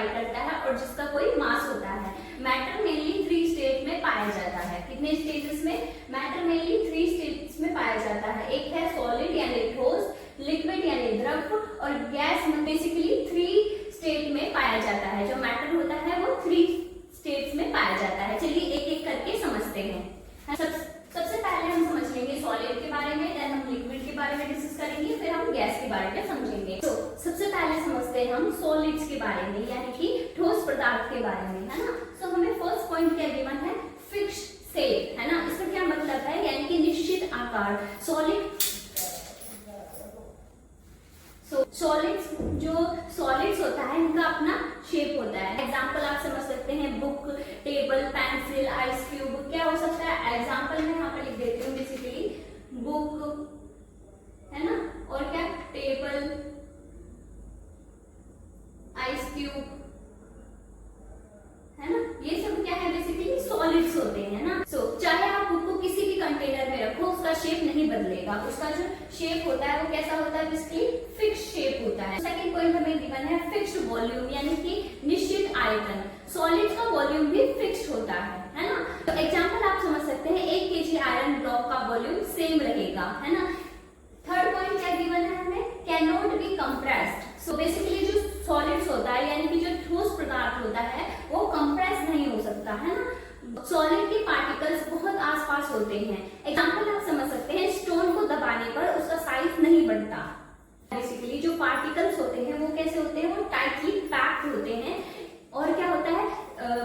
Occupy करता है और जिसका कोई मास होता है। मैटर मेनली 3 स्टेट में पाया जाता है। कितने स्टेजेस में? मैटर मेनली 3 स्टेट्स में पाया जाता है। एक है सॉलिड यानी ठोस, लिक्विड यानी द्रव और गैस। बेसिकली 3 स्टेट में पाया जाता है। जो मैटर होता है वो 3 स्टेट्स में पाया जाता है। चलिए एक एक करके समझते हैं। सबसे पहले हम समझ लेंगे सॉलिड के बारे में, देन हम लिक्विड के बारे में डिस्कस करेंगे, फिर हम गैस के बारे में समझेंगे। तो सबसे पहले समझते हैं हम सॉलिड्स के बारे में, यानी कि ठोस पदार्थ के बारे में, है ना। तो हमें फर्स्ट पॉइंट क्या गिवन है? फिक्स्ड शेप, है ना। इसका क्या मतलब है? यानी कि निश्चित आकार। सॉलिड्स जो सॉलिड्स होता है इनका अपना शेप होता है। एग्जांपल आप समझ सकते हैं book, table, pencil, ice cube. क्या हो सकता है? एग्जांपल में यहाँ पर लिख देती हूँ, बेसिकली बुक, है ना, और क्या? टेबल, आइस क्यूब, है ना। ये सब क्या है? बेसिकली सॉलिड्स होते हैं ना। चाहे आप बुक को किसी भी कंटेनर में रखो, उसका शेप नहीं बदलेगा। उसका जो शेप होता है वो कैसा होता है? बेसिकली फिक्स्ड शेप होता है। सेकंड पॉइंट हमें गिवन है फिक्स्ड वॉल्यूम, यानी कि निश्चित आयतन। सॉलिड्स का वॉल्यूम भी फिक्स्ड होता है ना। तो एग्जांपल आप समझ सकते हैं 1 kg आयरन ब्लॉक का वॉल्यूम सेम रहेगा, है ना। थर्ड पॉइंट क्या गिवन है हमें? Can not be compressed. So basically जो सॉलिड्स होता है यानी कि जो ठोस पदार्थ होता है वो कंप्रेस नहीं हो सकता, है ना। सॉलिड के पार्टिकल्स बहुत आसपास होते हैं। एग्जांपल आप समझ सकते हैं स्टोन को दबाने पर उसका साइज नहीं बढ़ता। बेसिकली जो पार्टिकल्स होते हैं वो कैसे होते हैं? वो टाइटली पैक्ड होते हैं। और क्या होता है?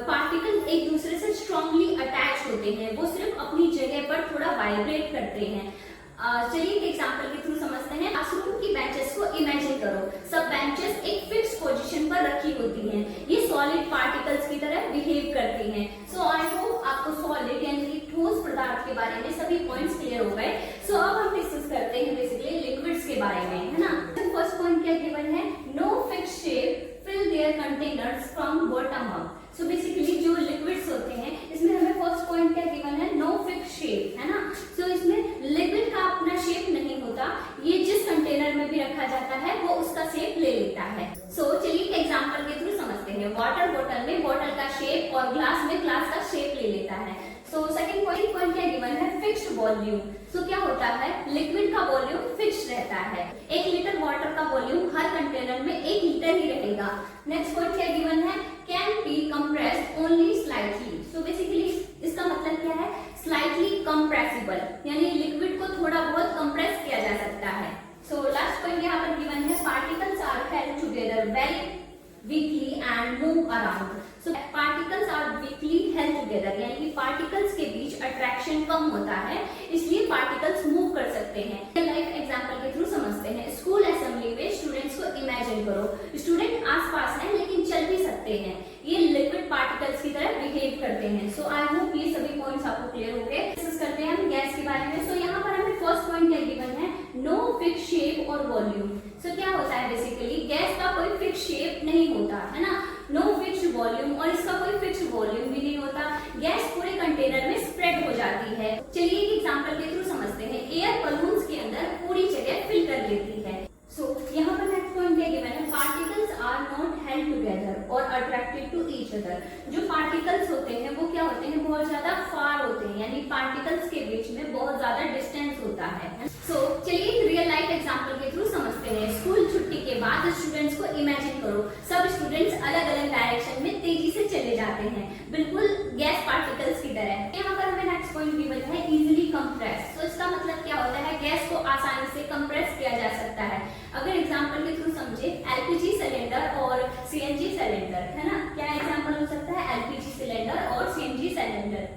पार्टिकल एक दूसरे से स्ट्रांगली अटैच होते हैं। वो सिर्फ अपनी जगह पर थोड़ा वाइब्रेट करते हैं। चलिए एक एग्जांपल के थ्रू समझते हैं। क्लासरूम की बेंचेस को इमेजिन करो। सब बेंचेस एक फिक्स पोजीशन पर रखी होती हैं। ये सॉलिड पार्टिकल्स की तरह बिहेव करती हैं। सो आई होप आपको सॉलिड यानी कि ठोस पदार्थ के बारे में सभी पॉइंट्स क्लियर हो गए। सो अब हम डिस्कस करते हैं बेसिकली लिक्विड्स के बारे में, है ना। फर्स्ट पॉइंट क्या गिवन है? No fixed shape, fill their containers from bottom up. So basically जो liquids होते हैं इसमें हमें फर्स्ट पॉइंट क्या गिवन है? नो फिक्स शेप, है ना। सो इसमें लिक्विड का अपना शेप नहीं होता। ये जिस कंटेनर में भी रखा जाता है वो उसका शेप ले लेता है। सो चलिए एग्जांपल के थ्रू समझते हैं। वाटर बोतल में बॉटल का शेप और ग्लास में ग्लास का शेप ले लेता है। सो सेकंड पॉइंट क्या गिवन है? Fixed volume. सो क्या होता है? लिक्विड का वॉल्यूम फिक्स्ड रहता है। 1 लीटर वाटर का वॉल्यूम हर कंटेनर में 1 लीटर ही रहेगा। नेक्स्ट पॉइंट क्या गिवन है? Can be compressed only slightly. So basically इसका मतलब क्या है? स्लाइटली कंप्रेसिबल, यानी लिक्विड को थोड़ा बहुत कंप्रेस किया जा सकता है। सो लास्ट पॉइंट यहाँ पर गिवन है particles are held together very weakly and move around. So particles are weakly held together, यानी कि पार्टिकल्स के बीच अट्रैक्शन कम होता है, इसलिए पार्टिकल्स मूव कर सकते हैं। लाइक एग्जांपल के थ्रू समझते हैं। स्कूल असेंबली में स्टूडेंट्स को इमेजिन करो। स्टूडेंट आसपास हैं लेकिन चल भी सकते हैं। ये लिक्विड पार्टिकल्स की तरह बिहेव करते हैं। सो आई होप ये सभी पॉइंट्स आपको क्लियर हो गए। डिस्कस करते हैं हम गैस के बारे में। सो यहाँ पर हमें फर्स्ट पॉइंट क्या गिवन है? नो फिक्स शेप और वॉल्यूम। सो क्या होता है? बेसिकली गैस का कोई फिक्स शेप नहीं होता, है ना। नो फिक्स वॉल्यूम, और इसका कोई फिक्स वॉल्यूम भी नहीं होता। गैस पूरे कंटेनर में स्प्रेड हो जाती है। चलिए एक एग्जांपल के थ्रू समझते हैं। एयर बलून्स के अंदर पूरी जगह फिल कर लेती है। सो यहाँ पर नेक्स्ट पॉइंट क्या गिवन है? Particles are not held together और अट्रैक्टेड टू ईच अदर। जो पार्टिकल्स होते हैं वो क्या होते हैं? बहुत ज्यादा फार होते हैं, यानी पार्टिकल्स के बीच में बहुत ज्यादा डिस्टेंस होता है। सो चलिए एक रियल लाइफ एग्जांपल के थ्रू समझते हैं। स्कूल छुट्टी के बाद स्टूडेंट्स को इमेजिन करो। सब स्टूडेंट्स अलग अलग डायरेक्शन में तेजी से चले जाते हैं, बिल्कुल गैस पार्टिकल्स की तरह। यहाँ पर हमें नेक्स्ट पॉइंट गिवन है इजीली कंप्रेस। तो इसका मतलब क्या होता है? गैस को आसानी से कंप्रेस किया जा सकता है। अगर एग्जांपल के थ्रू समझे, एलपीजी सिलेंडर और सीएनजी सिलेंडर, है ना। क्या एग्जांपल हो सकता है? एलपीजी सिलेंडर और CNG cylinder.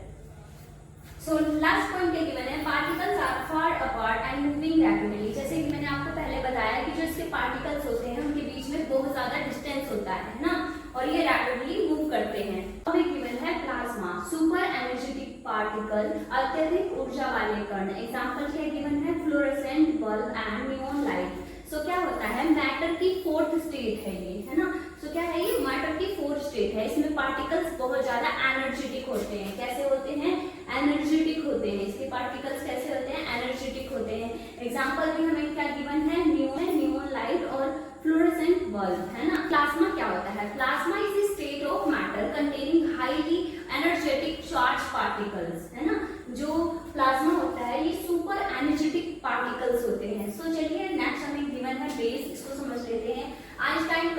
So last point क्या गिवन है? Particles are far apart and moving rapidly. जैसे कि मैंने आपको पहले बताया कि जो इसके पार्टिकल्स होते हैं उनके बीच में बहुत ज्यादा डिस्टेंस होता है ना, और ये रैपिडली मूव करते हैं। अब एक गिवन है प्लाज्मा, सुपर एनर्जेटिक पार्टिकल, अत्यधिक ऊर्जा वाले कण। एग्जांपल क्या गिवन है? Fluorescent bulb and neon light. So क्या होता है? मैटर की 4th स्टेट है ये, है ना। सो क्या है? ये मैटर की 4th स्टेट है। इसमें पार्टिकल्स बहुत ज्यादा एनर्जेटिक होते हैं। कैसे होते हैं? एनर्जेटिक होते हैं। इसके पार्टिकल्स कैसे होते हैं? एनर्जेटिक होते हैं। एग्जांपल भी हमें क्या गिवन है? नियॉन लाइट और फ्लोरेसेंट बल्ब, है ना। प्लाज्मा क्या होता है? Plasma is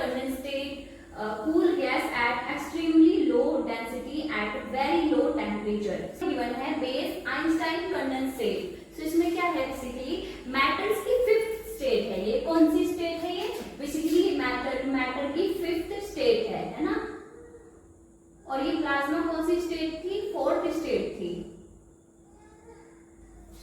condensate cool gas at extremely low density at very low temperature. Given है base Einstein condensate. So इसमें क्या है बेसिकली मेटल्स की फिफ्थ स्टेट है. ये कौन सी स्टेट है? ये बेसिकली मैटर की फिफ्थ स्टेट है ना. और ये प्लाज्मा कौन सी स्टेट थी? फोर्थ स्टेट थी.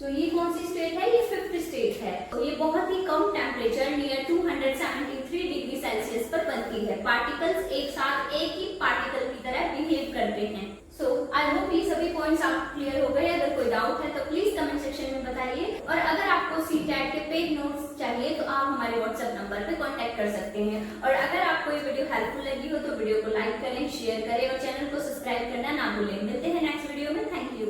तो ये कौन सी स्टेट है? ये फिफ्थ स्टेट है. तो ये बहुत ही कम टेम्परेचर नियर 273 डिग्री सेल्सियस पर बनती है. पार्टिकल्स एक साथ एक ही पार्टिकल की तरह बिहेव करते हैं. सो आई होप ये सभी पॉइंट्स आप क्लियर हो गए. अगर कोई डाउट है तो प्लीज कमेंट सेक्शन में बताइए. और अगर आपको सीटेट के पेड नोट्स चाहिए तो आप हमारे व्हाट्सएप नंबर पे कांटेक्ट कर सकते हैं. और अगर आपको ये वीडियो हेल्पफुल लगी हो तो वीडियो को लाइक करें, शेयर करें और चैनल को सब्सक्राइब करना ना भूलें. मिलते हैं नेक्स्ट वीडियो में. Thank you.